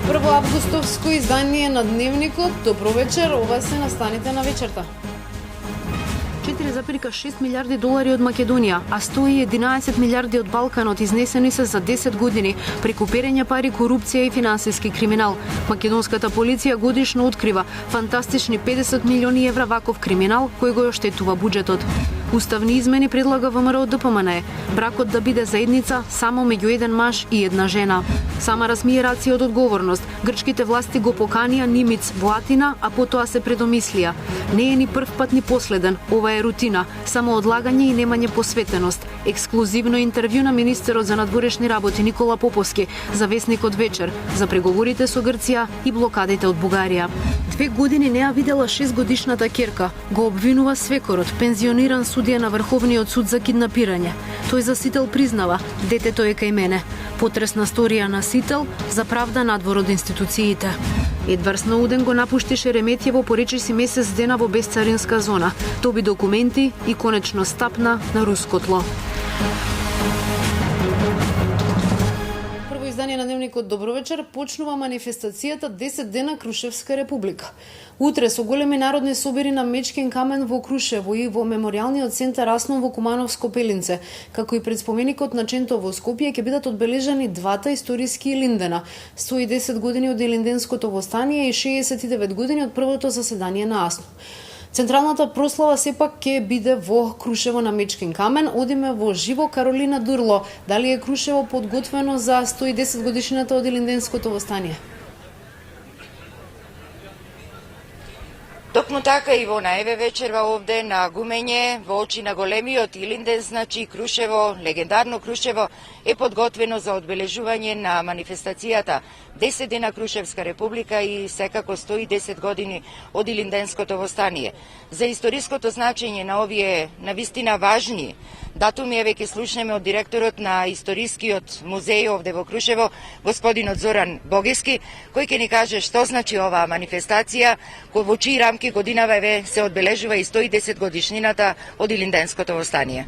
Прво августовско издание на Дневникот. Добро вечер, ова се настаните на вечерта. 4,6 милиарди долари од Македонија, а 111 милиарди од Балканот изнесени се за 10 години преку перење пари, корупција и финансиски криминал. Македонската полиција годишно открива фантастични 50 милиони евра ваков криминал кој го оштетува буџетот. Уставни измени предлага ВМРО ДПМНЕ. Бракот да биде заедница само меѓу еден маж и една жена. Сама размие рација од одговорност. Грчките власти го поканија Нимиц во Атина, а потоа се предомислија. Не е ни прв пат ни последен, ова е рутина, само одлагање и немање посветеност. Ексклузивно интервју на министерот за надворешни работи Никола Поповски за весникот Вечер за преговорите со Грција и блокадите од Бугарија. 2 години не ја видела 6-годишната ќерка, го обвинува свекорот, пензиониран судија на Врховниот суд за киднапирање. Тој за Сител признава, детето е кај мене. Потресна сторија на Сител за правда надвор од институциите. Едвард Сноуден го напушти Шереметјево по речиси месец дена во безцаринска зона. Доби документи и конечно стапна на руско тло. Издание на Дневникот Добро вечер почнува манифестацијата 10 дена Крушевска република. Утре со големи народни собери на Мечкин камен во Крушево и во меморијалниот центар Аснон во Кумановско Пелинце, како и пред споменикот на Ченто во Скопје ќе бидат одбележани двата историски Илиндена, 110 години од Илинденското востание и 69 години од првото заседание на Аснон. Централната прослава сепак ќе биде во Крушево на Мечкин камен. Одиме во живо Каролина Дурло. Дали е Крушево подготвено за 110 годишнината од Илинденското востание? Токму така и во наеве вечерва овде на гумење во очи на големиот Илинден, значи Крушево, легендарно Крушево е подготвено за одбележување на манифестацијата 10 дена Крушевска република и секако 110 години од Илинденското востание. За историското значење на овие навистина важни датуми еве ќе слушнеме од директорот на Историскиот музеј овде во Крушево, господинот Зоран Богески, кој ќе ни каже што значи оваа манифестација, во чии рамки годинава еве се одбележува и 110 годишнината од Илинденското востание.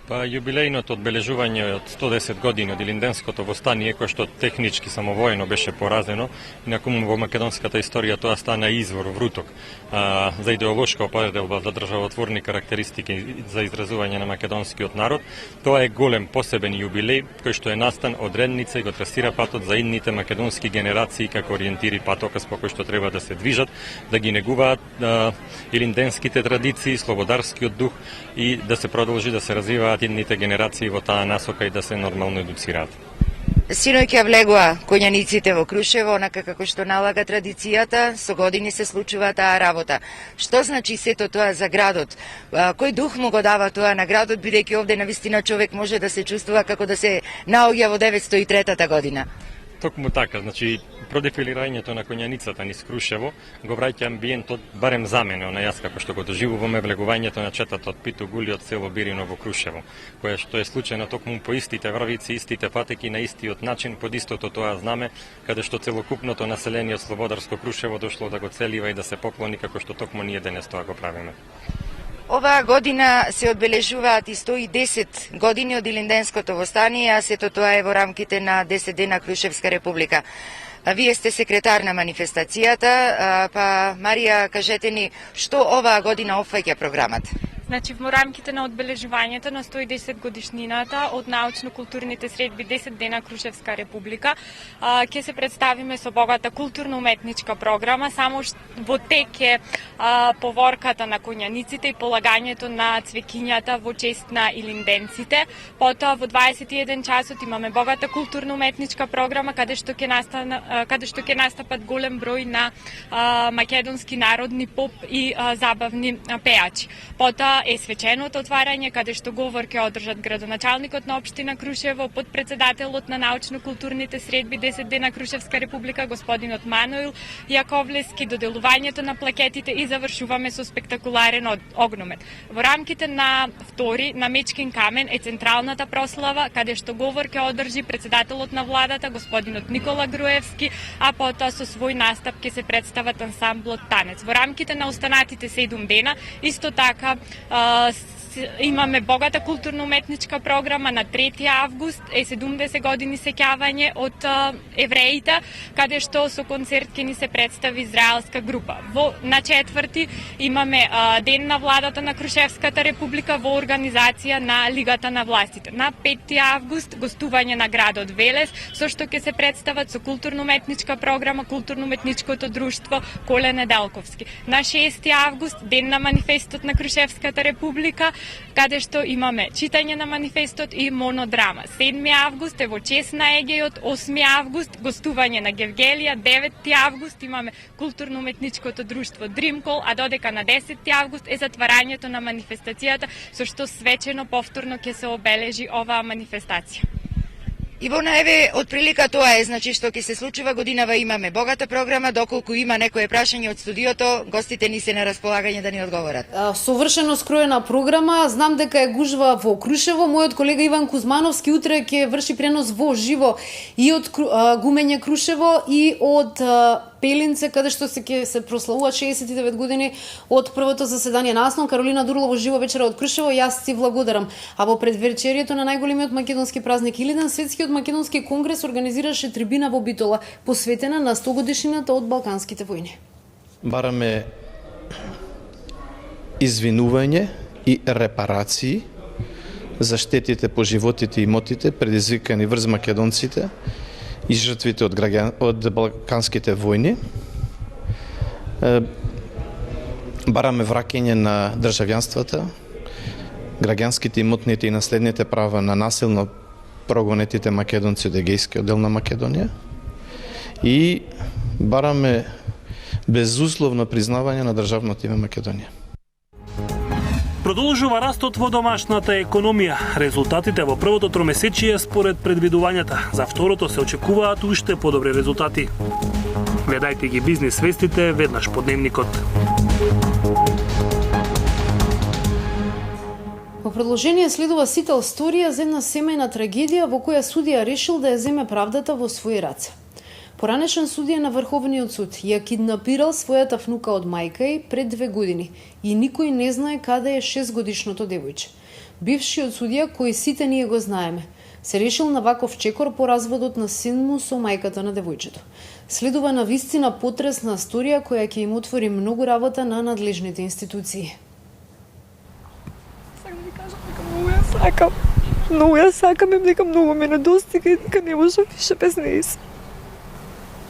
Па јубилејното одбележување од 110 години од Илинденското востание, кој што технички самовојно беше поразено, инакуму во македонската историја тоа стана извор, вруток за идеолошка определба за државотворни карактеристики за изразување на македонскиот народ. Тоа е голем посебен јубилеј кој што е настан од редница и го трасира патот за идните македонски генерации како ориентири патокас по кој што треба да се движат, да ги негуваат илинденските традиции, слободарскиот дух и да се продолжи да се развива идните генерации во таа насока и да се нормално едуцираат. Синој ќе влегува коњаниците во Крушево, онака како што налага традицијата, со години се случува таа работа. Што значи сето тоа за градот? Кој дух му го дава тоа на градот, бидејќи овде навистина човек може да се чувствува како да се наоѓа во 903 година? Токму така, значи продефилирањето на коњаницата низ Крушево го враќа амбиентот, барем за мене, на јас како што го доживуваме, влегувањето на четата од Питу Гули од село Бирино во Крушево, кое што е случајно токму по истите врвици, истите патеки, на истиот начин, под истото тоа знаме, каде што целокупното население од Слободарско Крушево дошло да го целива и да се поклони како што токму ние денес тоа го правиме. Оваа година се одбележуваат и 110 години од Илинденското востание, а сето тоа е во рамките на 10 дена Крушевска република. Вие сте секретар на манифестацијата, па Марија, кажете ни што оваа година опфаќа програмат? Значи, во рамките на одбележувањето на 110 годишнината од научно-културните средби 10 дена Крушевска република, ќе се представиме со богата културно-уметничка програма. Само во тек е поворката на коњаниците и полагањето на цвекињата во чест на илинденците. Потоа во 21 часот имаме богата културно-уметничка програма каде што ќе настапат голем број на македонски народни поп и забавни пеачи. Потоа е свеченото отварање, каде што говор ќе одржат градоначалникот на општина Крушево, подпредседателот на научно-културните средби 10 дена Крушевска република, господинот Мануил Јаковлески, доделувањето на плакетите и завршуваме со спектакуларен огномет. Во рамките на втори, на Мечкин камен е централната прослава, каде што говор ќе одржи председателот на владата, господинот Никола Груевски, а потоа со свој настап ќе се представат ансамблот Танец. Во рамките на останатите 7 дена, исто така имаме богата културно-уметничка програма. На 3 август е 70 години сеќавање од евреите, каде што со концерт ќе ни се представи израелска група. На 4 имаме Ден на владата на Крушевската република во организација на Лигата на властите. На 5 август гостување на градот Велес, со што ќе се представат со културно-уметничка програма културно-уметничкото друштво Коле Неделковски. На 6 август Ден на манифестот на Крушевската република, каде што имаме читање на манифестот и монодрама. 7 август е во чест на Егејот, 8 август гостување на Гевгелија, 9 август имаме културно-уметничкото друштво Дримкол, а додека на 10 август е затварањето на манифестацијата, со што свечено повторно ќе се обележи оваа манифестација. Ивона, еве, отприлика тоа е, значи, што ќе се случува годинава, имаме богата програма, доколку има некое прашање од студиото, гостите ни се на располагање да ни одговорат. Совршено скроена програма, знам дека е гужва во Крушево, мојот колега Иван Кузмановски утре ќе врши пренос во живо и од Гумење Крушево и од Пелинце, каде што се прославуваат 69 години од првото заседание на АСНО. Каролина Дурло во живо вечера од Крушево, јас ти благодарам. А во предвечерието на најголемиот македонски празник Илинден, Светскиот македонски конгрес организираше трибина во Битола, посветена на 100 годишнината од Балканските војни. Бараме извинување и репарации за штетите по животите и имотите предизвикани врз македонците и жртвите од Балканските војни. Бараме враќање на државјанствата, граѓанските, имотните и наследните права на насилно прогонетите македонци од Егејскиот дел на Македонија и бараме безусловно признавање на државното име Македонија. Продолжува растот во домашната економија. Резултатите во првото тромесечие според предвидувањата. За второто се очекуваат уште подобри резултати. Гледајте ги бизнис вестите веднаш по дневникот. Во продолжение следува сител сторија за една семејна трагедија во која судија решил да ја земе правдата во своји раце. Поранешен судија на Врховниот суд ја киднапирал својата внука од мајка и пред 2 години и никој не знае каде е 6-годишното девојче. Бившиот судија, кој сите ние го знаеме, се решил на ваков чекор по разводот на син му со мајката на девојчето. Следува на вистина потресна сторија која ќе им отвори многу работа на надлежните институции. Многу ја сакам, дека многу ме недостига и дека не можам више без нејс.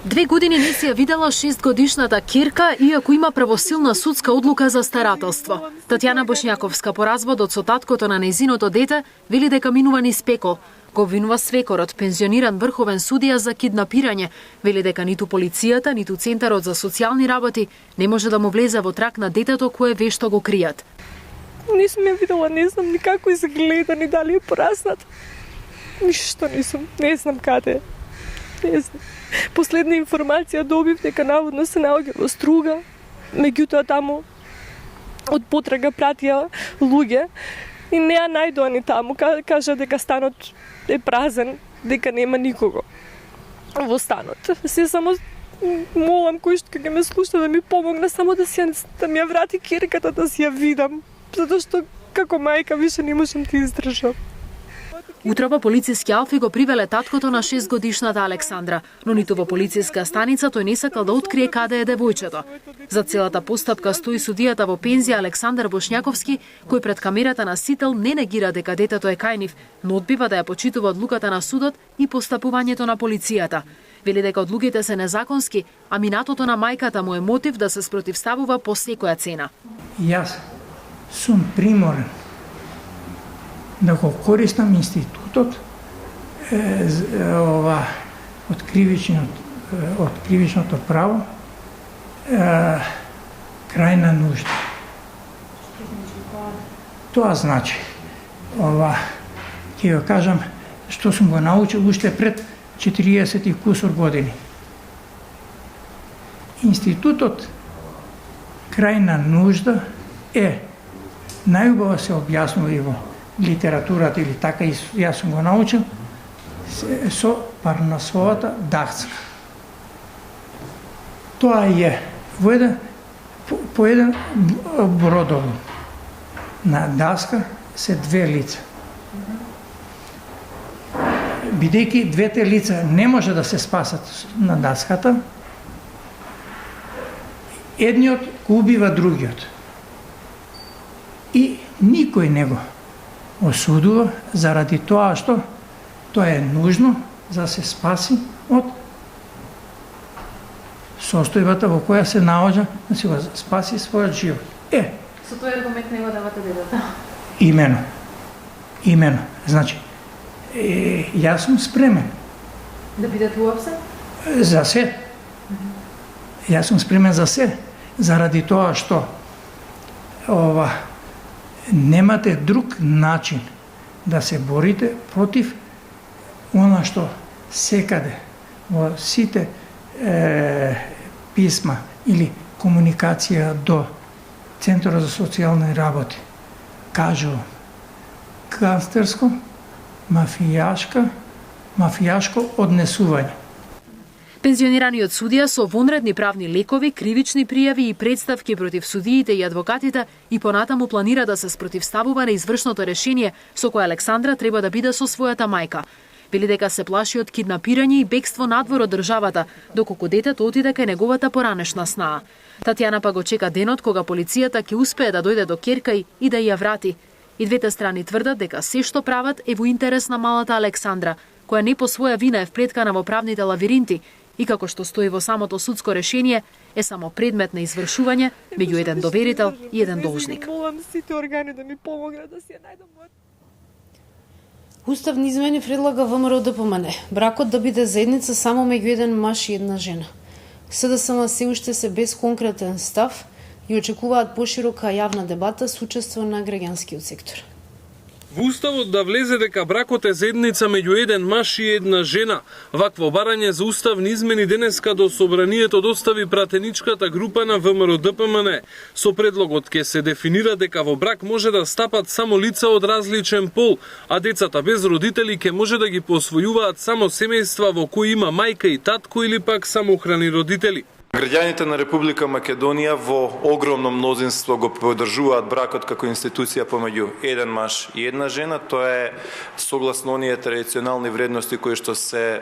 2 години не си ја видела 6-годишната Кирка, иако има правосилна судска одлука за старателство. Татјана Бошњаковска по разводот со таткото на нејзиното дете вели дека минува низ пекол. Го обвинува свекорот, пензиониран врховен судија за киднапирање. Вели дека ниту полицијата, ниту Центарот за социјални работи не може да му влезе во трак на детето кое вешто го кријат. Не сум ја видела, не знам ни како изгледа, ни дали е пораснат. Ништо не сум, не знам каде. Не знам. Последна информација добив дека наводно се наоѓа во Струга, меѓутоа таму од потрага пратија луѓе и не ја најдоа ни таму, кажа дека станот е празен, дека нема никого во станот. Се само молам кој што ќе ме слуша да ми помогне само да ми ја врати Кирката, да си ја видам, затоа што како мајка више не можам да издржам. Утроба полициски алфи го привеле таткото на 6-годишната Александра, но ниту во полициска станица тој не сакал да открие каде е девојчето. За целата постапка стои судијата во пензија Александар Бошњаковски, кој пред камерата на Сител не негира дека детето е кајнив, но одбива да ја почитува одлуката на судот и постапувањето на полицијата. Вели дека одлуките се незаконски, а минатото на мајката му е мотив да се спротивставува по секоја цена. Јас сум приморен да го користам институтот од кривичното право крајна нужда. Тоа значи, ќе го кажам што сум го научил уште пред 40 и кусор години. Институтот крајна нужда е најубаво се објаснува и во литературата или така и јас сум го научил со Парнасовата дахца. Тоа е по еден бродолом. На даска се две лица. Бидејќи двете лица не може да се спасат на даската, едниот го убива другиот. И никој не го осудува заради тоа што тоа е нужно за да се спаси од состојбата во која се наоѓа, да си го спаси својот живот. Со тој аргумент не го давате детето. Имено. Значи, јас сум спремен. Да бидете уапсен? За се. Јас сум спремен за се. Заради тоа што немате друг начин да се борите против она што секаде во сите писма или комуникација до Центарот за социјални работи кажувам гангстерско, мафијашко однесување. Пензионираниот судија со вонредни правни лекови, кривични пријави и представки против судиите и адвокатите и понатаму планира да се спротивставува на извршното решение со кое Александра треба да биде со својата мајка. Вели дека се плаши од киднапирање и бегство надвор од државата, доколку детето отиде кај неговата поранешна снаа. Татјана па го чека денот кога полицијата ќе успее да дојде до ќерка и да ја врати. И двете страни тврдат дека се што прават е во интерес на малата Александра, која не по своја вина е вплеткана во правните лавиринти и како што стои во самото судско решение, е само предмет на извршување меѓу еден доверител и еден должник. Молам сите органи да ми помогнат да си ја најдам мојот. Уставни измени предлага ВМРО-ДПМН. Бракот да биде заедница само меѓу еден маж и една жена. СДСМ се уште се без конкретен став и очекуваат поширока јавна дебата со учество на граѓанскиот сектор. Во Уставот да влезе дека бракот е заедница меѓу еден маж и една жена. Вакво барање за уставни измени денеска до собранието достави пратеничката група на ВМРО-ДПМН. Со предлогот ќе се дефинира дека во брак може да стапат само лица од различен пол, а децата без родители ќе може да ги посвојуваат само семејства во кои има мајка и татко или пак самохрани родители. Граѓаните на Република Македонија во огромно мнозинство го поддржуваат бракот како институција помеѓу еден маж и една жена. Тоа е согласно оние традиционални вредности кои што се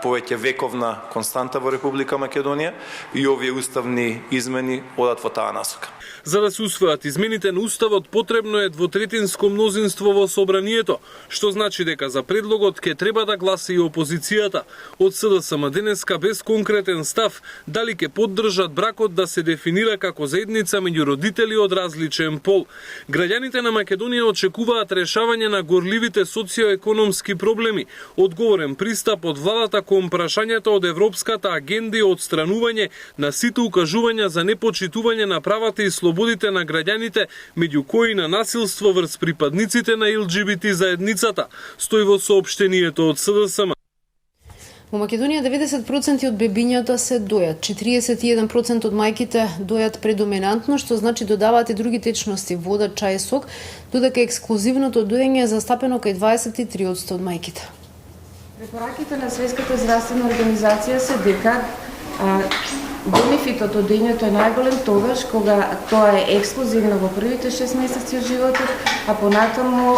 повеќе вековна константа во Република Македонија и овие уставни измени одат во таа насока. За да се усвојат измените на Уставот, потребно е двотретинско мнозинство во собранието, што значи дека за предлогот ќе треба да гласа и опозицијата. Од СДСМ денеска без конкретен став дали ќе поддржат бракот да се дефинира како заедница меѓу родители од различен пол. Граѓаните на Македонија очекуваат решавање на горливите социоекономски проблеми, одговорен пристап од владата кон прашањата од Европската агенда и отстранување на сите укажувања за непочитување на правата и слободите на граѓаните, меѓу кои на насилство врз припадниците на ЛГБТ заедницата, стои во соопштението од СДСМ. Во Македонија 90% од бебињата се дојат, 41% од мајките дојат предоминантно, што значи додаваат и други течности, вода, чај, сок, додека ексклузивното доење е застапено кај 23% од мајките. Препораките на Светската здравствена организација се дека бенефитот од доењето е најголем тогаш кога тоа е ексклузивно во првите 6 месеци од животот, а понатаму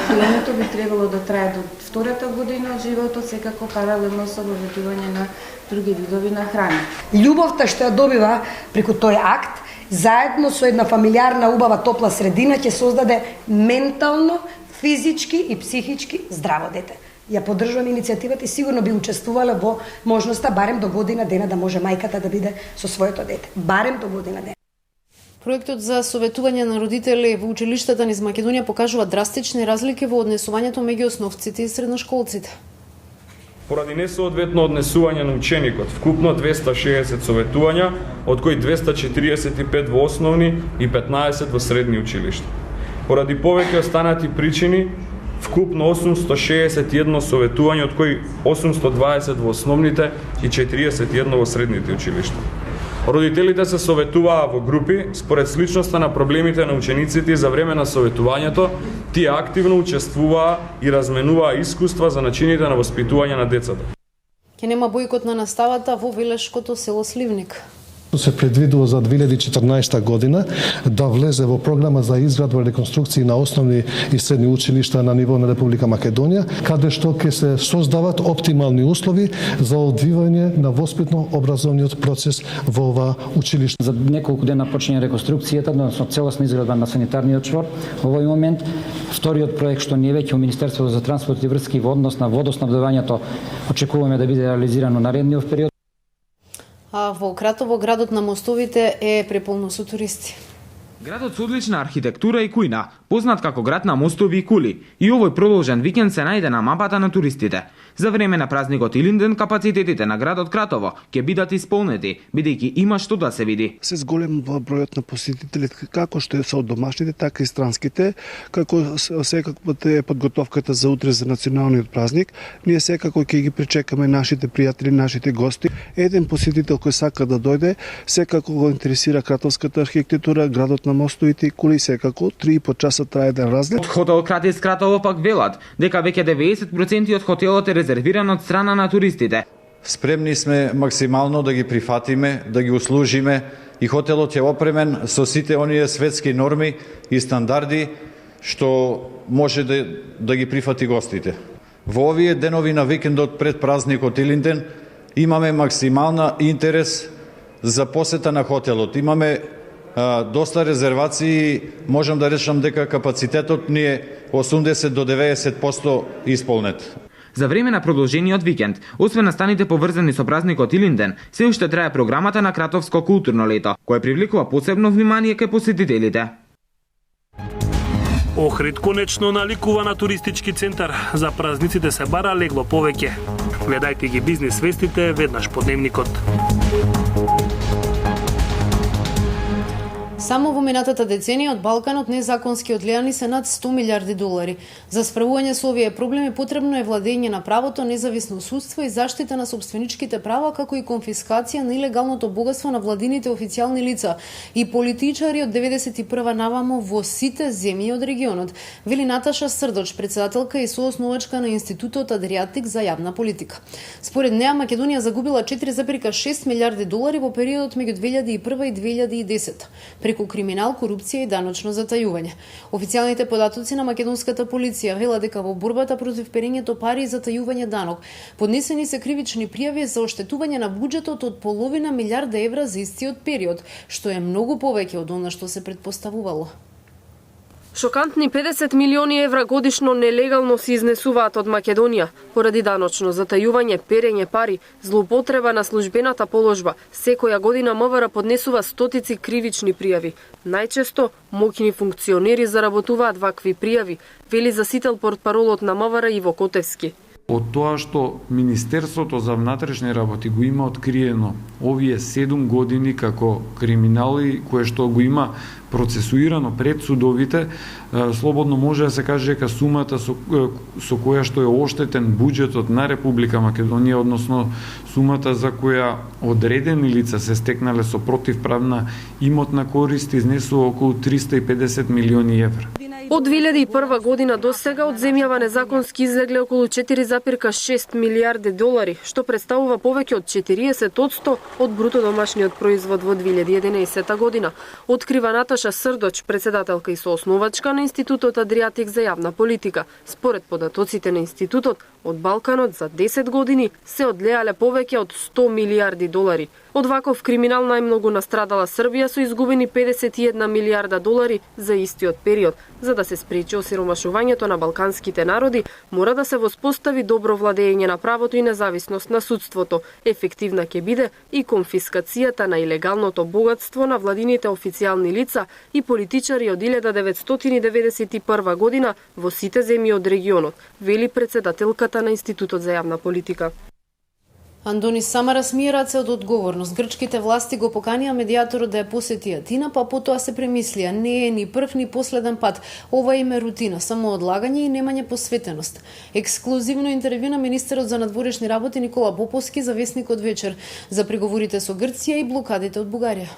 доењето би требало да трае до втората година од животот, секако паралелно со воведување на други видови на храна. Љубовта што ја добива преку тој акт, заедно со една фамилиарна убава топла средина ќе создаде ментално, физички и психички здраво дете. Ја поддржувам иницијативата и сигурно би учествувала во можноста барем до година дена да може мајката да биде со своето дете. Барем до година дена. Проектот за советување на родители во училиштата низ Македонија покажува драстични разлики во однесувањето меѓу основците и средношколците. Поради несоодветно однесување на ученикот, вкупно 260 советувања, од кои 245 во основни и 15 во средни училишта. Поради повеќе останати причини, вкупно 861 советување, од кои 820 во основните и 41 во средните училишта. Родителите се советуваа во групи според сличноста на проблемите на учениците и за време на советувањето тие активно учествуваа и разменуваа искуства за начините на воспитување на децата. Ќе нема бојкот на наставата во Велешкото село Сливник. Се предвидува за 2014 година да влезе во програма за изградба и реконструкција на основни и средни училишта на ниво на Република Македонија, каде што ќе се создават оптимални услови за одвивање на воспитно-образовниот процес во ова училиште. За неколку дена почне реконструкцијата, односно целосна изградба на санитарниот чвор. Во овој момент вториот проект што ние веќе во Министерството за транспорт и врски во однос на водоснабдувањето очекуваме да биде реализирано наредниот период. А во Кратово градот на мостовите е преполно со туристи. Градот со одлична архитектура и кујна, познат како град на мостови и кули, и овој продолжен викенд се најде на мапата на туристите. За време на празникот Илинден капацитетите на градот Кратово ќе бидат исполнети, бидејќи има што да се види. Се зголем бројот на посетители, како што се од домашните, така и странските, како секако е подготовката за утре за националниот празник. Ние секако ќе ги причекаме нашите пријатели, нашите гости. Еден посетител кој сака да дојде, секако го интересира кратовската архитектура, градот на мостовите и кули, секако 3,5 часа трае да разлет. Од хотел Кратис Кратово пак велат дека веќе 90% од хотелот е резервиран од страна на туристите. Спремни сме максимално да ги прифатиме, да ги услужиме и хотелот е опремен со сите оние светски норми и стандарди што може да ги прифати гостите. Во овие денови на викендот пред празникот Илинден имаме максимална интерес за посета на хотелот. Имаме доста резервации, можам да речам дека капацитетот ни е 80 до 90% исполнет. За време на продолжениот викенд, освен настаните поврзани со празникот Илинден, се уште трае програмата на Кратовско културно лето, кој привлекува посебно внимание кај посетителите. Охрид конечно наликува на туристички центар. За празниците се бара легло повеќе. Гледајте ги бизнис вестите веднаш по дневникот. Само во минатата деценија од Балканот незаконски одлеани се над 100 милиарди долари. За справување со овие проблеми потребно е владење на правото, независно судство и заштита на сопственичките права, како и конфискација на илегалното богатство на владините официјални лица и политичари од 91 навамо во сите земји од регионот, вели Наташа Срдоч, председателка и соосновачка на Институтот Адриатик за јавна политика. Според неа Македонија загубила 4,6 милиарди долари во периодот меѓу 2001 и 2010. Преку криминал, корупција и даночно затајување. Официјалните податоци на македонската полиција велат дека во борбата против перењето пари и затајување данок поднесени се кривични пријави за оштетување на буџетот од половина милиарда евра за истиот период, што е многу повеќе од она што се претпоставувало. Шокантни 50 милиони евра годишно нелегално се изнесуваат од Македонија поради даночно затајување, перење пари, злоупотреба на службената положба. Секоја година МВР поднесува стотици кривични пријави. Најчесто моќни функционери заработуваат вакви пријави, вели засител портпаролот на МВР Иво Котевски. Од тоа што Министерството за внатрешни работи го има откриено овие 7 години како криминали, кое што го има процесуирано пред судовите, слободно може да се каже дека сумата со која што е оштетен буџетот на Република Македонија, односно сумата за која одредени лица се стекнале со противправна имотна корист, изнесува околу 350 милиони евра. Од 2001 година до сега од земјава незаконски излегле околу 4,6 милиарди долари, што представува повеќе од 40% од бруто домашниот производ во 2011 година, открива Наташа Срдоч, председателка и соосновачка на Институтот Адриатик за јавна политика. Според податоците на институтот, од Балканот за 10 години се одлеале повеќе од 100 милиарди долари. Од ваков криминал најмногу настрадала Србија со изгубени 51 милиарда долари за истиот период. За да се спречи осиромашувањето на балканските народи, мора да се воспостави добро владење на правото и независност на судството. Ефективна ќе биде и конфискацијата на илегалното богатство на владините официјални лица и политичари од 1991 година во сите земји од регионот, вели председателката на Институтот за јавна политика. Андонис Самара смие раце од одговорност. Грчките власти го поканија медијаторот да ја посети Атина, па потоа се премислија. Не е ни прв ни последен пат. Ова им е рутина, само одлагање и немање посветеност. Ексклузивно интервју на министерот за надворешни работи Никола Поповски за вестникот Вечер за преговорите со Грција и блокадите од Бугарија.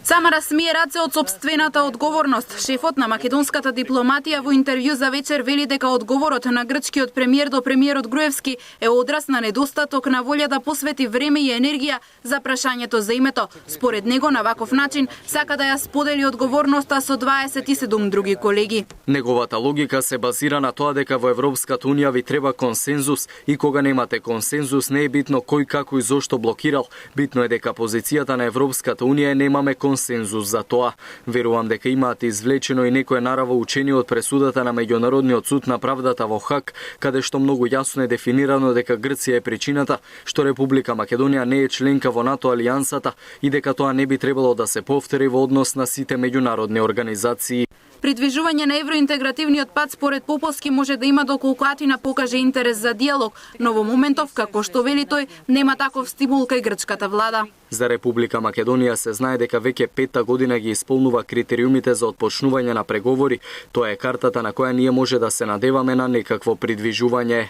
Самара смие раце од сопствената одговорност. Шефот на македонската дипломатија во интервју за вечер вели дека одговорот на грчкиот премиер до премиерот Груевски е одраз на недостаток на волја да посвети време и енергија за прашањето за името. Според него, на ваков начин, сака да ја сподели одговорноста со 27 други колеги. Неговата логика се базира на тоа дека во Европската Унија ви треба консензус и кога немате консензус не е битно кој како и зошто блокирал. Битно е дека позицијата на Европската Унија е немаме консензус за тоа. Верувам дека имаат извлечено и некое нараво учение од пресудата на Меѓународниот суд на правдата во Хаг, каде што многу јасно е дефинирано дека Грција е причината што Република Македонија не е членка во НАТО алијансата и дека тоа не би требало да се повтори во однос на сите меѓународни организации. Придвижување на евроинтегративниот пат според Поповски може да има доколку Атина покаже интерес за диалог, но во моментов, како што вели тој, нема таков стимул кај грчката влада. За Република Македонија се знае дека веќе 5-та година ги исполнува критериумите за отпочнување на преговори. Тоа е картата на која ние може да се надеваме на некакво придвижување.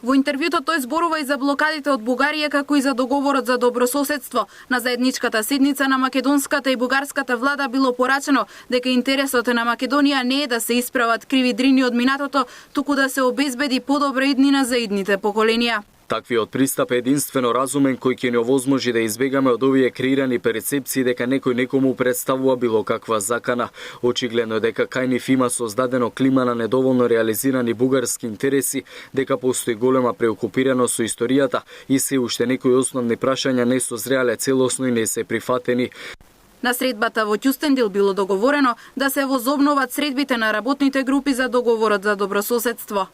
Во интервјуто тој зборува и за блокадите од Бугарија, како и за договорот за добрососедство. На заедничката седница на македонската и бугарската влада било порачено дека интересот на Македонија не е да се исправат криви дрини од минатото, туку да се обезбеди подобра иднина за идните поколенија. Таквиот пристап е единствено разумен кој ќе ни овозможи да избегаме од овие креирани перцепции дека некој некому представува било каква закана. Очигледно е дека кај нив има создадено клима на недоволно реализирани бугарски интереси, дека постои голема преокупираност со историјата и се уште некои основни прашања не созреале целосно и не се прифатени. На средбата во Ќустендил било договорено да се возобноват средбите на работните групи за договорот за добрососедство.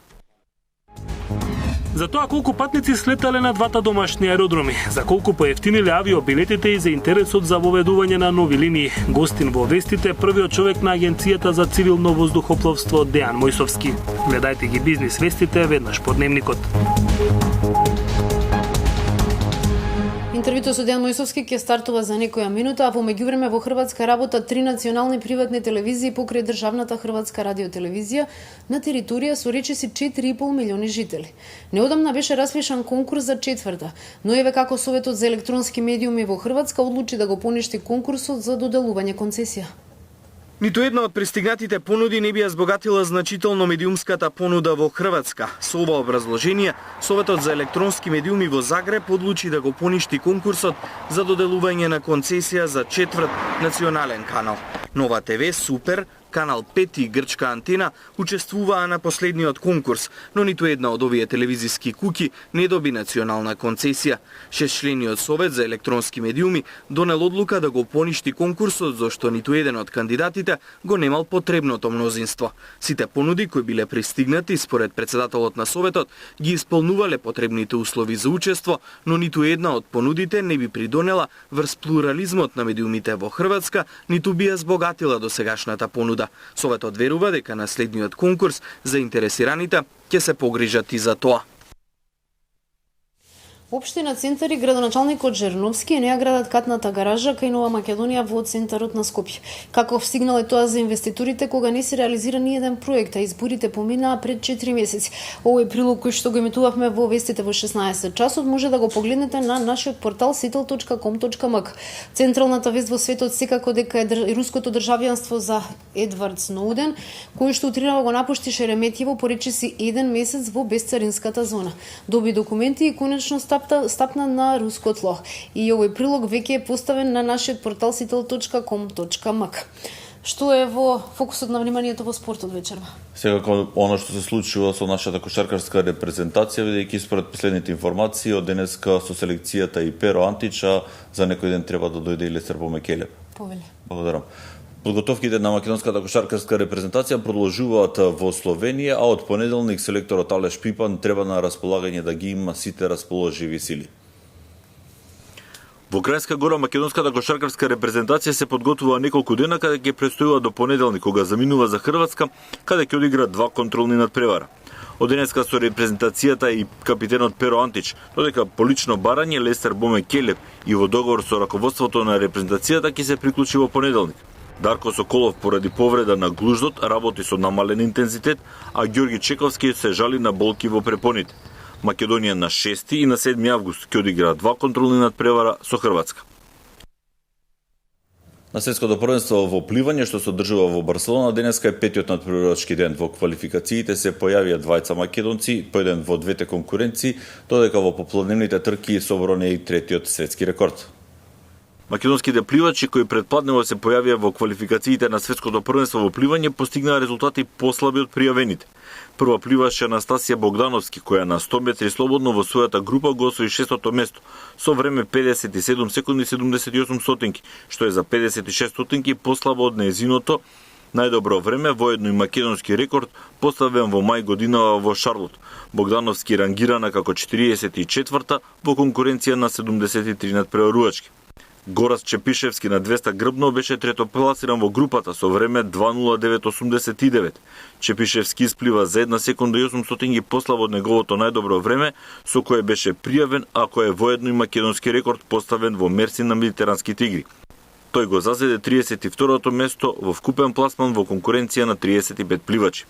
За тоа колку патници слетале на двата домашни аеродроми, за колку поевтиниле авиобилетите и за интересот за воведување на нови линии. Гостин во вестите првиот човек на Агенцијата за цивилно воздухопловство Дејан Мојсовски. Гледајте ги бизнис вестите веднаш по дневникот. Интервјуто со Дејан Мојсовски ќе стартува за некоја минута, а во меѓувреме во Хрватска работат 3 национални приватни телевизии покрај државната Хрватска радиотелевизија на територија со речиси 4,5 милиони жители. Неодамна беше распишан конкурс за четврта, но еве како Советот за електронски медиуми во Хрватска одлучи да го поништи конкурсот за доделување концесија. Ниту една од пристигнатите понуди не би ја збогатила значително медиумската понуда во Хрватска. Со ова образложение, Советот за електронски медиуми во Загреб одлучи да го поништи конкурсот за доделување на концесија за четврт национален канал. Нова ТВ, Супер, Канал 5 и Грчка антена учествуваа на последниот конкурс, но ниту една од овие телевизиски куќи не доби национална концесија. Шестчлениот Совет за електронски медиуми донел одлука да го поништи конкурсот, зашто ниту еден од кандидатите го немал потребното мнозинство. Сите понуди кои биле пристигнати според председателот на Советот ги исполнувале потребните услови за учество, но ниту една од понудите не би придонела врз плурализмот на медиумите во Хрватска, ниту би ја збогатила досегашната понуда. Советот верува дека на следниот конкурс заинтересираните ќе се погрижат и за тоа. Општина Центар и градоначалникот Жерновски не ја градат катната гаража кај Нова Македонија во центарот на Скопје. Каков сигнал е тоа за инвеститорите кога не се реализира ни еден проект, а изборите поминаа пред 4 месеци. Овој прилог кој што го емитувавме во вестите во 16 часот може да го погледнете на нашиот портал sitel.com.mk. Централната вест во светот секако дека е руското државјанство за Едвард Сноуден, кој што утринава го напушти Шереметјево по речиси 1 месец во безцаринската зона. Доби документи и конечно стапна на руско тло. И овој прилог веќе е поставен на нашиот портал sitel.com.mk. Што е во фокусот на вниманието во спортот вечерва? Секако оно што се случува со нашата кошаркарска репрезентација, бидејќи според последните информации од денеска со селекцијата и Перо Антича за некој ден треба да дојде и Лесер Помекеле. Повеле. Благодарам. Подготовките на македонската кошаркарска репрезентација продолжуваат во Словенија, а од понеделник селекторот Алеш Пипан треба на располагање да ги има сите расположиви сили. Во Крајска Гора македонската кошаркарска репрезентација се подготвува неколку дена, каде ќе престојува до понеделник кога заминува за Хрватска, каде ќе одигра 2 контролни надпревара. Од денеска со репрезентацијата и капитенот Перо Антич, додека по лично барање Лесер Боме Келеп и во договор со раководството на репрезентацијата ќе се приклучи во понеделник. Дарко Соколов поради повреда на глуждот работи со намален интензитет, а Ѓорги Чековски се жали на болки во препоните. Македонија на 6 и на 7 август ќе одигра 2 контролни надпревара со Хрватска. На светското првенство во пливање што се одржува во Барселона денеска е петиот надпреварувачки ден. Во квалификациите се појавија двајца македонци, поеден во двете конкуренции, додека во попладневните трки собран е и третиот светски рекорд. Македонските пливачи кои предпладнево се појавија во квалификациите на светското првенство во пливање постигнаа резултати послаби од пријавените. Прва пливаше Анастасија Богдановски, која на 100 метри слободно во својата група го освои 6-то место, со време 57 секунди 78 сотинки, што е за 56 сотинки послабо од нејзиното најдобро време, воедно и македонски рекорд поставен во мај годинава во Шарлот. Богдановски рангирана како 44-та во конкуренција на 73 надпреварувачки. Горас Чепишевски на 200 грбно беше трето пласиран во групата со време 2:09:89. Чепишевски исплива за 1 секунда и 8 сотинки послабо од неговото најдобро време, со кое беше пријавен, а кој е воедно и македонски рекорд поставен во Мерсин на Медитеранските игри. Тој го зазеде 32-то место во вкупен пласман во конкуренција на 35 пливачи.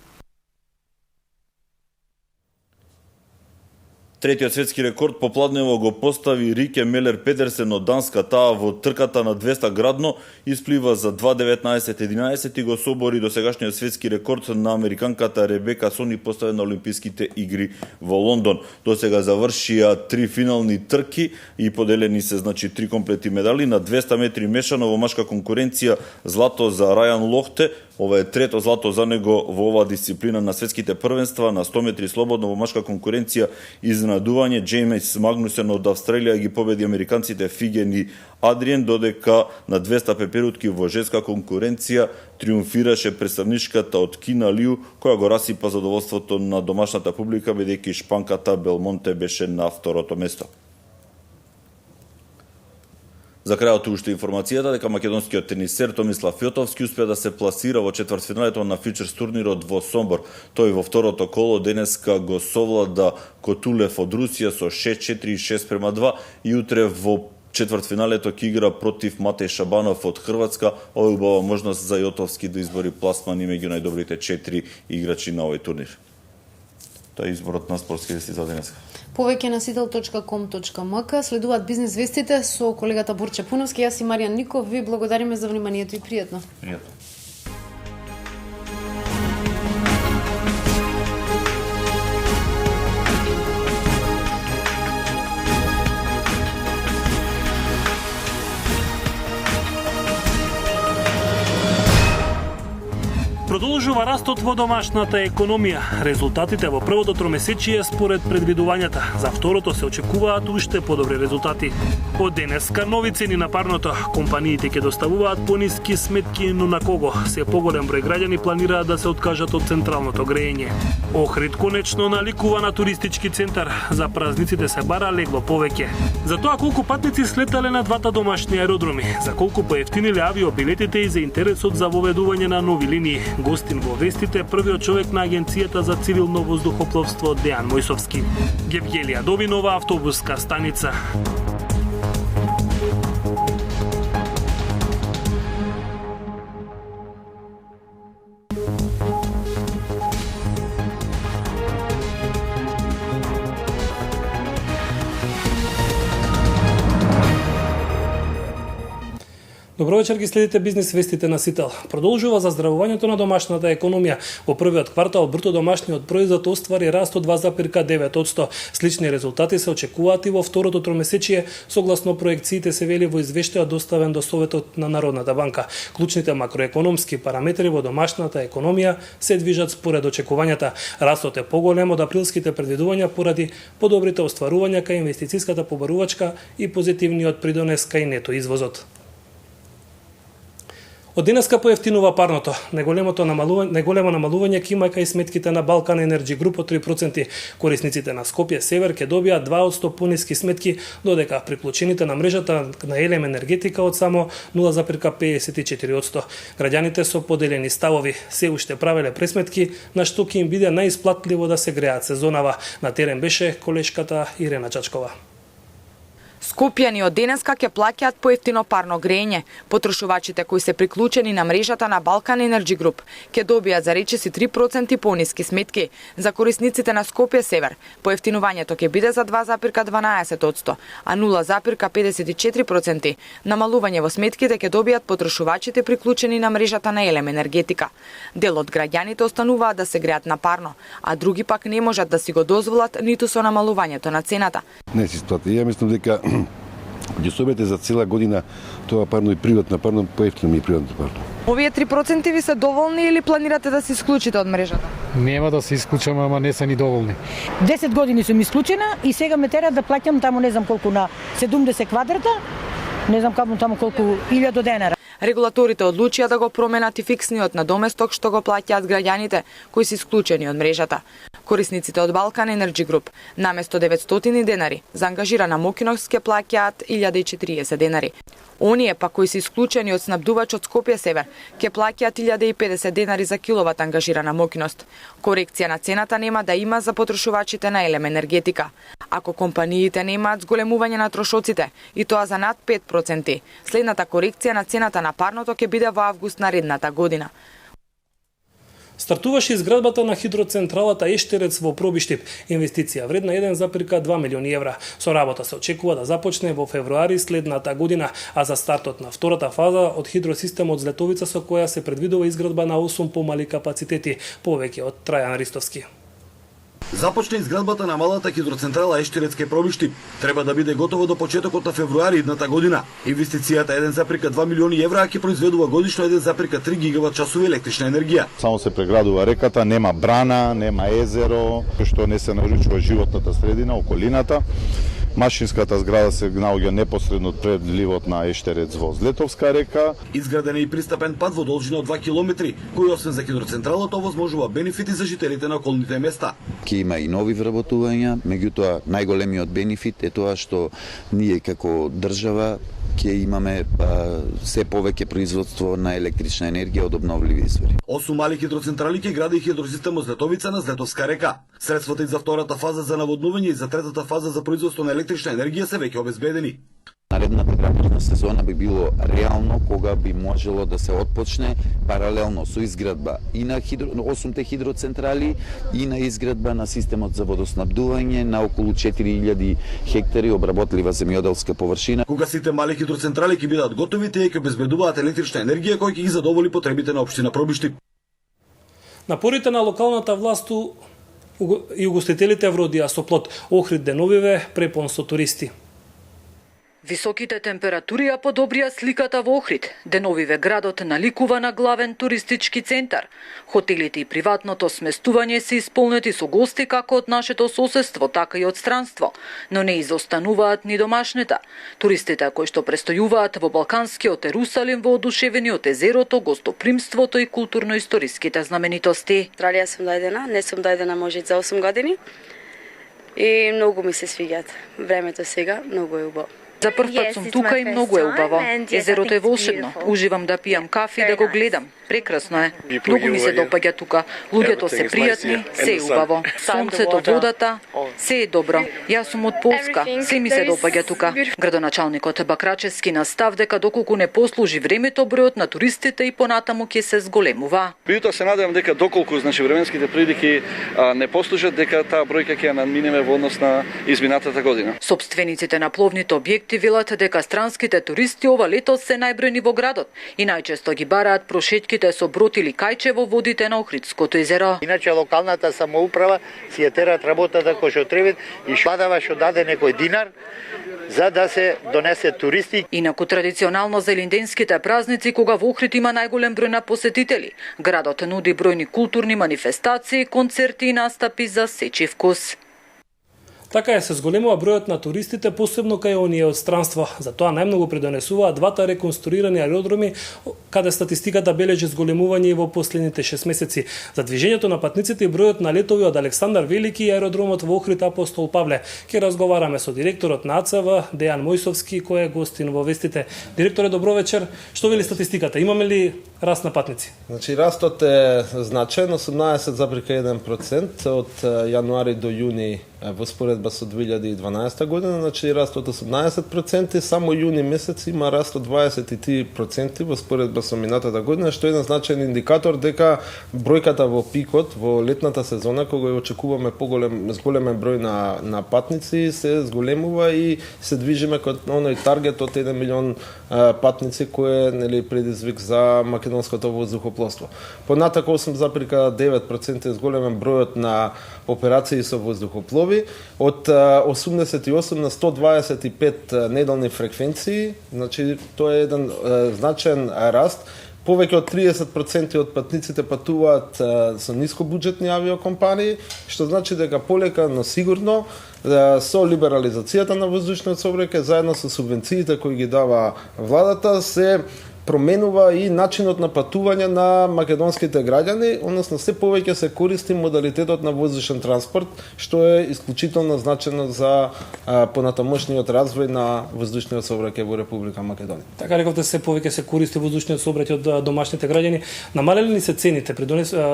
Третиот светски рекорд попладнево го постави Рике Мелер Педерсен од Данска. Таа во трката на 200 градно исплива за 2:19:11 и го собори досегашниот светски рекорд на американката Ребека Сони поставен на Олимписките игри во Лондон. Досега завршија 3 финални трки и поделени се 3 комплети медали. На 200 метри мешано во машка конкуренција злато за Рајан Лохте. Ова е трето злато за него во оваа дисциплина на светските првенства. На 100 метри слободно во машка конкуренција изненадување Джеймс Магнусен од Австралија ги победи американците Фиген и Адриен, додека на 200 пеперутки во женска конкуренција триумфираше представничката од Кина Лиу, која го расипа задоволството на домашната публика, бидејќи шпанката Белмонте беше на второто место. За крајот уште информацијата дека македонскиот тенисер Томислав Фјотовски успеа да се пласира во четвртфиналето на Фьючерс турнирот во Сомбор. Тој во второто коло денеска го совлада Котулев од Русија со 6-4 и 6:2 и утре во четвртфиналето ќе игра против Матеј Шабанов од Хрватска. Ова е убава можност за Јотовски да избори пласман и меѓу најдобрите 4 играчи на овој турнир. Тоа е изборот на спортски вести за денеска. Повеќе на sitel.com.mk. Следуваат бизнес вестите со колегата Борче Пуновски. Јас и Маријан Ников ви благодариме за вниманието и пријатно. Пријатно. Продолжува растот во домашната економија. Резултатите во првото тромесечие според предвидувањата. За второто се очекуваат уште подобри резултати. Од денеска нови цени на парното. Компаниите ќе доставуваат пониски сметки, но на кого? Се поголем број граѓани планираат да се откажат од централното грејење. Охрид конечно наликува на туристички центар. За празниците се бара легло повеќе. За тоа колку патници слетале на двата домашни аеродроми, за колку поевтиниле авиобилетите и за интересот за воведување на нови линии. Гостин во вестите првиот човек на Агенцијата за цивилно воздухопловство Дејан Мојсовски. Гевгелија Добинова, автобуска станица. Добро вечер, ги следите бизнес вестите на Сител. Продолжува заздравувањето на домашната економија. Во првиот квартал бруто домашниот производ оствари раст од 2,9%. Слични резултати се очекуваат и во второто тромесечие, согласно проекциите се вели во извештајот доставен до Советот на Народната банка. Клучните макроекономски параметри во домашната економија се движат според очекувањата. Растот е поголем од априлските предвидувања поради подобрите остварувања кај инвестицијската побарувачка и позитивниот придонес кај нето извозот. Од денеска поевтинува парното. Неголемо намалување ќе има кај сметките на Балкан Енерджи Груп од 3%. Корисниците на Скопје Север ќе добијат 2% пониски сметки, додека приклучените на мрежата на Елем Енергетика од само 0,54%. Граѓаните со поделени ставови се уште правеле пресметки на што ќе им биде најисплатливо да се греат сезонава. На терен беше колешката Ирена Чачкова. Скопјани од денеска ќе плаќаат поевтино парно грење. Потрошувачите кои се приклучени на мрежата на Балкан Енерджи Груп ќе добијат за речиси 3% пониски сметки. За корисниците на Скопје Север, поевтинувањето ќе биде за 2,12%, а 0,54%. Намалување во сметките ќе добијат потрошувачите приклучени на мрежата на Елем Енергетика. Дел од граѓаните остануваат да се греат на парно, а други пак не можат да си го дозволат ниту со намалувањето на цената. Не си сплати. Ја мислам дека ќе собете за цела година тоа парно и приватно парно, поевтино ми приватно парно. Овие 3% ви се доволни или планирате да се исклучите од мрежата? Нема да се исклучам, ама не се ни доволни. 10 години сум исклучена и сега ме тера да плаќам таму не знам колку на 70 квадрата, не знам таму колку 1000 денара. Регулаторите одлучија да го променат и фиксниот надоместок што го плаќаат граѓаните кои се исклучени од мрежата. Корисниците од Балкан Енерджи Груп наместо 900 денари за ангажирана мокиност ќе плаќаат 1040 денари. Оние пак кои се исклучени од снабдувачот Скопје Север ќе плаќаат 1050 денари за киловат ангажирана мокиност. Корекција на цената нема да има за потрошувачите на Елем Енергетика. Ако компаниите немаат зголемување на трошоците и тоа за над 5%, следната корекција на цената на парното ќе биде во август наредната година. Стартуваше изградбата на хидроцентралата Ештерец во Пробиштип, инвестиција вредна 1,2 милиони евра. Со работа се очекува да започне во февруари следната година, а за стартот на втората фаза од хидросистемот Злетовица со која се предвидува изградба на 8 помали капацитети, повеќе од Трајан Ристовски. Започна изградбата на малата хидроцентрала Ештерец кај Пробиштип. Треба да биде готово до почетокот на февруари идната година. Инвестицијата 1,2 милиони евра ќе произведува годишно 1,3 гигават часови електрична енергија. Само се преградува реката, нема брана, нема езеро, што не се нарушува животната средина, околината. Машинската зграда се наоѓа непосредно пред ливот на Ештерец во Злетовска река. Изграден е и пристапен пат во должина од 2 километри, кој освен за хидроцентралата овозможува бенефити за жителите на околните места. Ќе има и нови вработувања, меѓутоа најголемиот бенефит е тоа што ние како држава ќе имаме се повеќе производство на електрична енергија од обновливи извори. 8 мали хидроцентрали ќе гради хидросистемот Злетовица на Злетовска река. Средствата и за втората фаза за наводнување и за третата фаза за производство на електрична енергија се веќе обезбедени. Наредната градежна сезона би било реално кога би можело да се отпочне паралелно со изградба и на 8 хидроцентрали и на изградба на системот за водоснабдување на околу 4000 хектари обработлива земјоделска површина. Кога сите мали хидроцентрали ќе бидат готови, тие ќе обезбедуваат електрична енергија која ќе ги задоволи потребите на општина Пробиштип. Напорите на локалната власт и угостителите вродија со плод Охрид деновиве препон со туристи. Високите температури ја подобрија сликата во Охрид. Деновиве градот наликува на главен туристички центар. Хотелите и приватното сместување се исполнети со гости како од нашето соседство, така и од странство, но не изостануваат ни домашните. Туристите кои што престојуваат во Балканскиот Ерусалим воодушевени од езерото, гостопримството и културно-историските знаменитости. Австралија сум дојдена, не сум дојдена може за 8 години и многу ми се свиѓаат. Времето сега многу е убаво. За прв пат сум тука и многу е убаво. Езерото е волшебно. Уживам да пијам кафе и да го гледам. Прекрасно е. Многу ми се допаѓа тука. Луѓето се пријатни, се е убаво. Сонцето, водата, се е добро. Јас сум од Полска, се ми се допаѓа тука. Градоначалникот Бакрачевски настав дека доколку не послужи времето, бројот на туристите и понатаму ќе се зголемува. Меѓутоа се надевам дека доколку временските прилики не послужат, дека таа бројка ќе надминеме во однос на изминатата година. Собствениците на пловните објекти велат дека странските туристи ова лето се најбројни во градот и најчесто ги бараат прошетки со брод или кајче во водите на Охридското езеро. Иначе локалната самоуправа си ја терат работата кој што треба и шпадава што даде некој динар за да се донесе туристи. Инаку традиционално за илинденските празници кога во Охрид има најголем број на посетители, градот нуди бројни културни манифестации, концерти и настапи за сечи вкус. Така е, се зголемува бројот на туристите, посебно кај оние од странство. Затоа најмногу придонесуваат двата реконструирани аеродроми, каде статистиката бележи зголемување во последните 6 месеци. За движењето на патниците и бројот на летови од Александар Велики и аеродромот во Охрид Апостол Павле. Ке разговараме со директорот на АЦВ, Дејан Мојсовски, кој е гостин во вестите. Директоре, добро вечер. Што вели статистиката? Имаме ли раст на патници? Значи растот е значаен, 18,1% од јануари до јуни во споредба со 2012 година, значи растот 18%, само јуни месец има раст од 23% во споредба со минатата година, што е еден значаен индикатор дека бројката во пикот, во летната сезона, кога ја очекуваме зголемен број на патници, се зголемува и се движиме кон оној таргет од 1 милион патници, кој е нели предизвик за македонското воздухопловство. Понатака 8,9% е зголемен бројот на операции со воздухоплови, од 88 на 125 неделни фреквенции, значи тоа е еден значаен раст. Повеќе од 30% од патниците патуваат со нискобуџетни авиокомпании, што значи дека полека, но сигурно, со либерализацијата на воздушниот сообраќај, заедно со субвенциите кои ги дава владата, се променува и начинот на патување на македонските граѓани, односно се повеќе се користи модалитетот на воздушен транспорт, што е исклучително значено за понатамошниот развој на воздушниот сообраќај во Република Македонија. Така рековте, се повеќе се користи воздушниот сообраќај од домашните граѓани. Намалели ли се цените?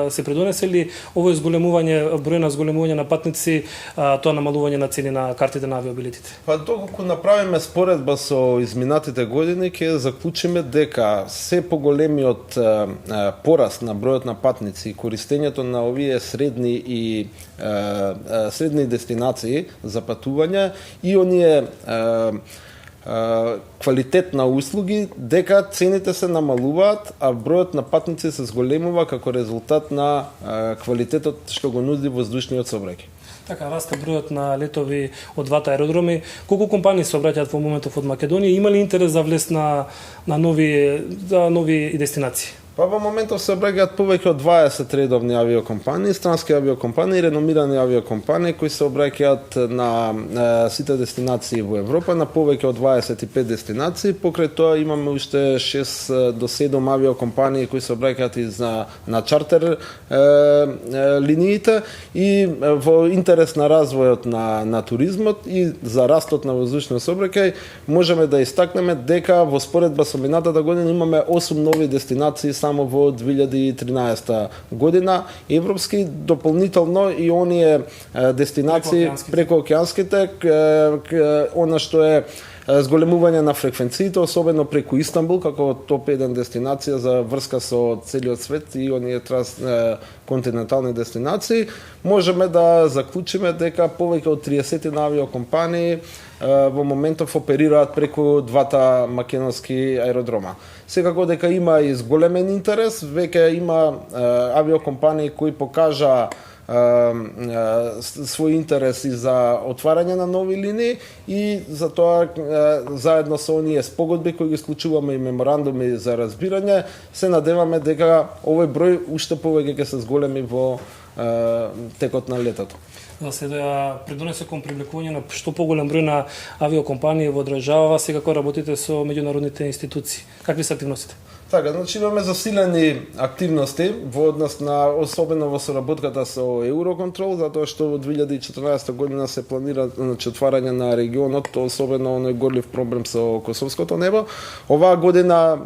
Се придонесе ли овој зголемување, број на зголемување на патници, тоа намалување на цени на картите на авиобилетите? Па доколку направиме споредба со изминатите години, ќе заклучиме дека се поголемиот пораст на бројот на патници и користењето на овие средни дестинации за патување и оние квалитет на услуги, дека цените се намалуваат, а бројот на патници се зголемува како резултат на квалитетот што го нуди воздушниот сообраќај. Така, расте бројот на летови од двата аеродроми. Колку компании се обраќаат во моментов од Македонија? Има ли интерес за влез на нови дестинации? Па во моментов се обраќаат повеќе од 20 редовни авиокомпании, странски авиокомпании, реномирани авиокомпании кои се обраќаат на сите дестинации во Европа, на повеќе од 25 дестинации. Покрај тоа имаме уште 6 до 7 авиокомпании кои се обраќаат и на чартер линиите и во интерес на развојот на туризмот и за растот на воздушниот сообраќај можеме да истакнеме дека во споредба со минатата година имаме 8 нови дестинации само во 2013 година, европски, дополнително и оние дестинации прекоокеанските, она што е зголемување на фреквенциите, особено преку Истанбул, како топ 1 дестинација за врска со целиот свет и оние континентални дестинации, можеме да заклучиме дека повеќе од 30 авиокомпании во моментов оперираат преку двата македонски аеродрома. Секако дека има и зголемен интерес, веќе има авиокомпании кои покажа свој интерес и за отварање на нови линии и за тоа заедно со оние спогодби кои ги склучуваме и меморандуми за разбирање, се надеваме дека овој број уште повеќе ќе се зголеми во текот на летото. Да се придонесе кон привлекување на што поголем број на авиокомпании во државава, секако работите со меѓународните институции. Какви се активностите? Така, значи имаме засилени активности во однос на, особено во соработката со Евроконтрол, затоа што во 2014 година се планира отварање на регионот, особено оној горлив проблем со Косовското небо. Оваа година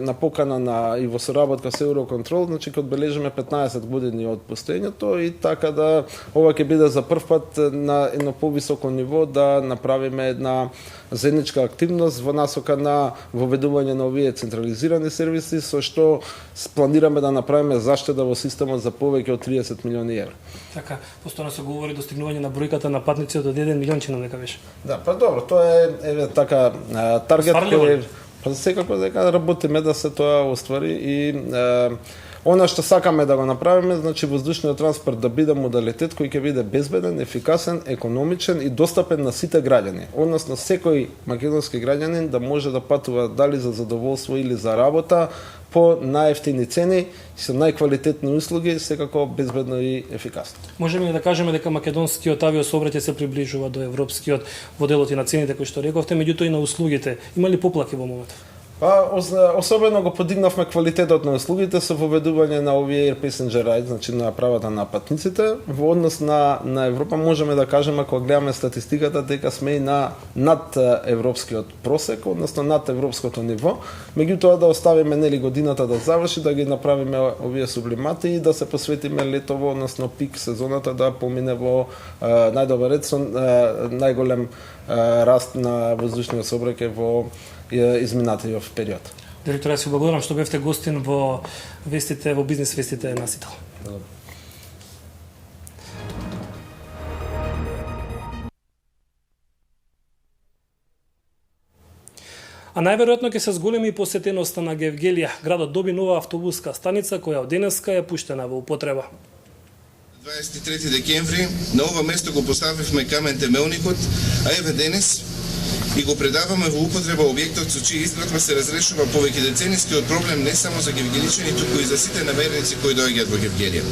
на покана и во соработка со Евроконтрол, значи ќе одбележиме 15 години од постоењето и така да ова ќе биде за прв пат на едно повисоко ниво да направиме една заедничка активност во насока на воведување на овие централизирани сервиси, со што планираме да направиме заштеда во системот за повеќе од 30 милиони евра. Така, постојано се говори достигнување на бројката на патници од 1 милион, чинам дека беше. Да, па добро, тоа е така таргет кој секако дека работиме да се тоа оствари и она што сакаме да го направиме, значи воздушниот транспорт да биде модалитет кој ќе биде безбеден, ефикасен, економичен и достапен на сите граѓани. Односно секој македонски граѓанин да може да патува дали за задоволство или за работа по најевтини цени, со најквалитетни услуги, секако безбедно и ефикасно. Можеме ли да кажеме дека македонскиот авиосообраќај се приближува до европскиот во делот и на цените кои што рековте, меѓутоа и на услугите? Има ли поплаки во моментот? Особено го подигнавме квалитетот на услугите со воведување на овие Air Passenger Rights, значи на правата на патниците. Во однос на Европа можеме да кажеме, ако гледаме статистиката, дека сме и над европскиот просек, односно над европското ниво. Меѓутоа да оставиме нели годината да заврши, да ги направиме овие сублимати и да се посветиме летово, односно пик сезоната да помине во најдобар ред со најголем раст на воздушниот сообраќај во изминатиот период. Директор, јас ви благодарам што бевте гостин во вестите, во бизнес вестите на Сител. А најверојатно ќе се зголеми посетеноста на Гевгелија. Градот доби нова автобуска станица која од денеска е пуштена во употреба. 23 декември на ова место го поставивме камен темелникот, а еве денес и го предаваме во употреба објектот со чија изградба се разрешува повеќе деценискиот проблем не само за гевгеличани, туку и за сите наверници кои доаѓаат во Гевгелија.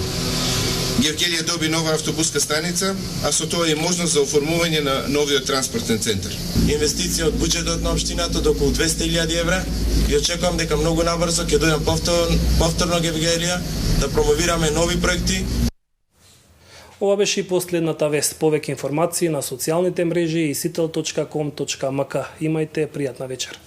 Гевгелија доби нова автобуска станица, а со тоа и можност за оформување на новиот транспортен центар. Инвестиција од буџетот на општината до околу 200.000 евра и очекувам дека многу набрзо ќе дојдам повторно Гевгелија да промовираме нови проекти. Ова беше и последната вест. Повеќе информации на социјалните мрежи и sitel.com.mk. Имајте пријатна вечер.